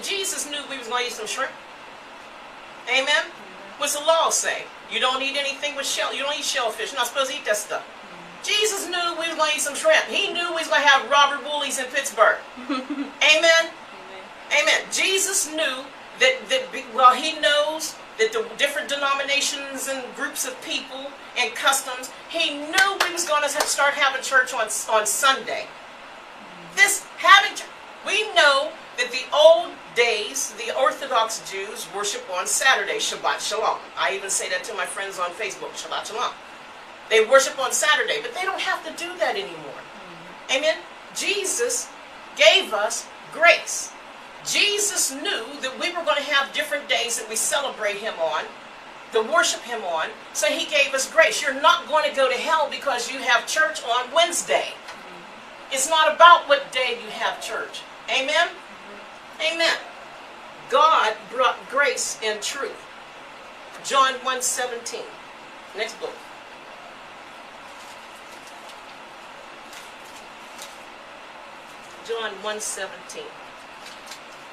Jesus knew we was going to eat some shrimp. Amen? What's the law say? You don't eat anything with shell. You don't eat shellfish. You're not supposed to eat that stuff. Jesus knew we was going to eat some shrimp. He knew we was going to have Robert Woolies in Pittsburgh. Amen? Amen. Jesus knew well, he knows that the different denominations and groups of people and customs, he knew we was going to start having church on Sunday. We know that the old days, the Orthodox Jews worship on Saturday, Shabbat Shalom. I even say that to my friends on Facebook, Shabbat Shalom. They worship on Saturday, but they don't have to do that anymore. Amen? Jesus gave us grace. Jesus knew that we were going to have different days that we celebrate him on, to worship him on, so he gave us grace. You're not going to go to hell because you have church on Wednesday. It's not about what day you have church. Amen? Amen. God brought grace and truth. John 1:17. Next book. John 1:17.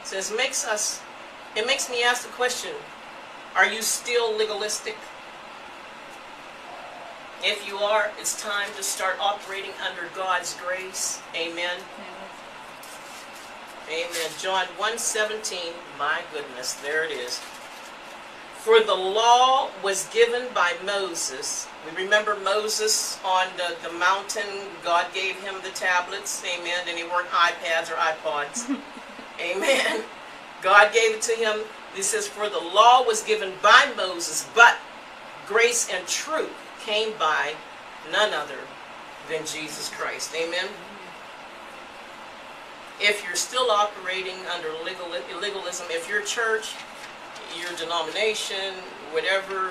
Says, it makes me ask the question, are you still legalistic? If you are, it's time to start operating under God's grace. Amen. Amen. John 1:17. My goodness, there it is. For the law was given by Moses. We remember Moses on the mountain. God gave him the tablets. Amen. And they weren't iPads or iPods. Amen. God gave it to him. He says, for the law was given by Moses, but grace and truth came by none other than Jesus Christ. Amen. If you're still operating under legalism, if your church, your denomination, whatever,